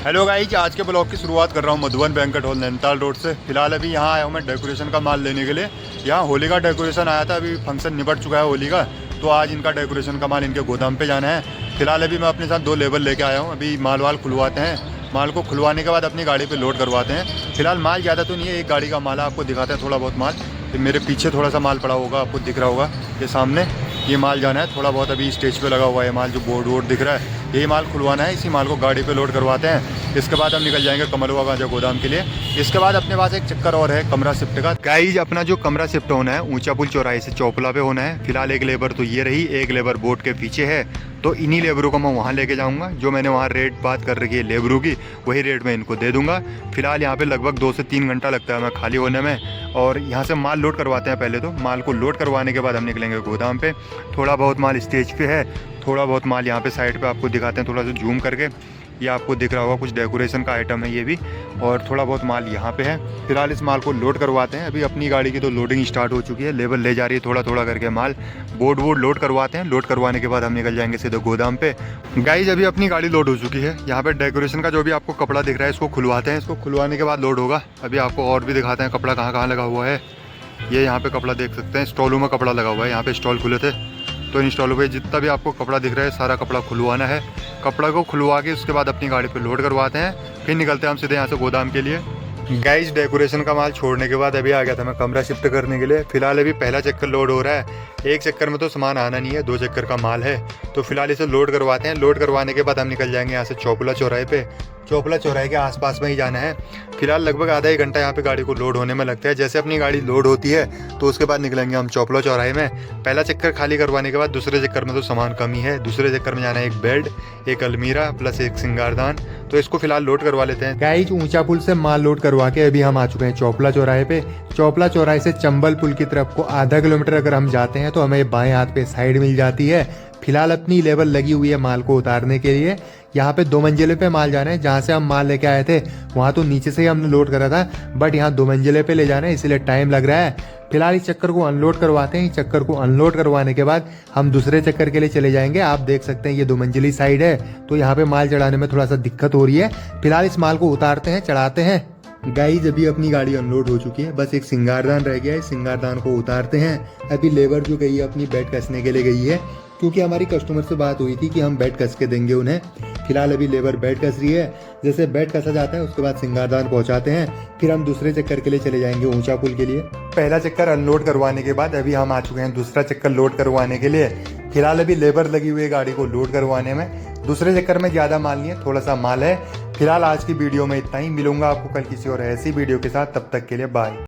Hello guys, आज के blog की शुरुआत कर रहा हूँ Madhuban banquet hall Nainital road से। फिलहाल अभी यहाँ आया हूँ मैं डेकोरेशन का माल लेने के लिए। यहाँ होली का डेकोरेशन आया था, अभी फंक्शन निपट चुका है होली का, तो आज इनका डेकोरेशन का माल इनके गोदाम पे जाना है। फिलहाल अभी मैं अपने साथ 2 लेबर लेके आया हूँ। अभी माल वाल खुलवाते हैं, माल को खुलवाने के बाद अपनी गाड़ी पर लोड करवाते हैं। फिलहाल माल ज़्यादा तो नहीं है, एक गाड़ी का माल है, आपको दिखाते हैं थोड़ा बहुत माल। मेरे पीछे थोड़ा सा माल पड़ा होगा, आपको दिख रहा होगा, ये सामने ये माल जाना है। थोड़ा बहुत अभी स्टेज पे लगा हुआ है माल, जो बोर्ड वोर्ड दिख रहा है, यही माल खुलवाना है। इसी माल को गाड़ी पे लोड करवाते हैं। इसके बाद हम निकल जाएंगे कमलवा गांजा गोदाम के लिए। इसके बाद अपने पास एक चक्कर और है कमरा शिफ्ट का। गाइज, अपना जो कमरा शिफ्ट होना है ऊंचा पुल चौराहे से चौपला पे होना है। फिलहाल एक लेबर तो ये रही, एक लेबर बोट के पीछे है, तो इन्हीं लेबरों को मैं वहाँ लेके जाऊँगा। जो मैंने वहाँ रेट बात कर रखी है लेबरों की, वही रेट मैं इनको दे दूँगा। फिलहाल यहाँ पे लगभग 2 से 3 घंटा लगता है हमें खाली होने में। और यहाँ से माल लोड करवाते हैं पहले, तो माल को लोड करवाने के बाद हम निकलेंगे गोदाम पे। थोड़ा बहुत माल स्टेज पे है, थोड़ा बहुत माल यहाँ पे साइड पे आपको दिखाते हैं थोड़ा सा जूम करके। ये आपको दिख रहा होगा, कुछ डेकोरेशन का आइटम है ये भी, और थोड़ा बहुत माल यहाँ पे है। फिलहाल इस माल को लोड करवाते हैं। अभी अपनी गाड़ी की तो लोडिंग स्टार्ट हो चुकी है, लेबर ले जा रही है थोड़ा थोड़ा करके माल। बोर्ड वोर्ड लोड करवाते हैं, लोड करवाने के बाद हम निकल जाएंगे सीधे गोदाम पे। गाइज, अभी अपनी गाड़ी लोड हो चुकी है। यहाँ पे डेकोरेशन का जो भी आपको कपड़ा दिख रहा है, इसको खुलवाते हैं। इसको खुलवाने के बाद लोड होगा। अभी आपको और भी दिखाते हैं कपड़ा कहाँ कहाँ लगा हुआ है। ये यहाँ पे कपड़ा देख सकते हैं, स्टॉलों में कपड़ा लगा हुआ है। यहाँ पे स्टॉल खुले थे, तो इन स्टॉलों पे जितना भी आपको कपड़ा दिख रहा है सारा कपड़ा खुलवाना है। कपड़ा को खुलवा के उसके बाद अपनी गाड़ी पे लोड करवाते हैं, फिर निकलते हैं हम सीधे यहाँ से गोदाम के लिए। गाइज, डेकोरेशन का माल छोड़ने के बाद अभी आ गया था मैं कमरा शिफ्ट करने के लिए। फिलहाल अभी पहला चक्कर लोड हो रहा है। एक चक्कर में तो सामान आना नहीं है, 2 चक्कर का माल है, तो फिलहाल इसे लोड करवाते हैं। लोड करवाने के बाद हम निकल जाएंगे यहाँ से चौपला चौराहे पे। चौपला चौराहे के आसपास में ही जाना है। फिलहाल लगभग आधा 1 घंटा यहाँ पे गाड़ी को लोड होने में लगता है। जैसे अपनी गाड़ी लोड होती है तो उसके बाद निकलेंगे हम चौपला चौराहे में। पहला चक्कर खाली करवाने के बाद दूसरे चक्कर में तो सामान कम ही है। दूसरे चक्कर में जाना है एक बेड, एक अलमीरा प्लस एक सिंगारदान, तो इसको फिलहाल लोड करवा लेते हैं। गाइस, ऊंचा पुल से माल लोड करवा के अभी हम आ चुके हैं चौपला चौराहे पे। चौपला चौराहे से चंबल पुल की तरफ को आधा किलोमीटर अगर हम जाते हैं तो हमें बाएं हाथ पे साइड मिल जाती है। फिलहाल अपनी लेबर लगी हुई है माल को उतारने के लिए। यहाँ पे 2 मंजिले पे माल जाना है। जहाँ से हम माल लेके आए थे वहाँ तो नीचे से ही हमने लोड करा था, बट यहाँ 2 मंजिले पे ले जाना है, इसलिए टाइम लग रहा है। फिलहाल इस चक्कर को अनलोड करवाते हैं। इस चक्कर को अनलोड करवाने के बाद हम दूसरे चक्कर के लिए चले जाएंगे। आप देख सकते हैं ये 2 मंजिली साइड है, तो यहाँ पे माल चढ़ाने में थोड़ा सा दिक्कत हो रही है। फिलहाल इस माल को उतारते हैं, चढ़ाते हैं। गाइज, अभी अपनी गाड़ी अनलोड हो चुकी है, बस एक सिंगारदान रह गया है। सिंगारदान को उतारते हैं। अभी लेबर जो गई है अपनी बेड कसने के लिए गई है, क्योंकि हमारी कस्टमर से बात हुई थी कि हम बेड कस के देंगे उन्हें। फिलहाल अभी लेबर बेड कस रही है। जैसे बेड कसा जाता है उसके बाद सिंगारदान पहुंचाते हैं, फिर हम दूसरे चक्कर के लिए चले जाएंगे ऊंचा पुल के लिए। पहला चक्कर अनलोड करवाने के बाद अभी हम आ चुके हैं दूसरा चक्कर लोड करवाने के लिए। फिलहाल अभी लेबर लगी हुई है गाड़ी को लोड करवाने में। दूसरे चक्कर में ज़्यादा माल नहीं है, थोड़ा सा माल है। फिलहाल आज की वीडियो में इतना ही। मिलूंगा आपको कल किसी और ऐसी वीडियो के साथ, तब तक के लिए बाय।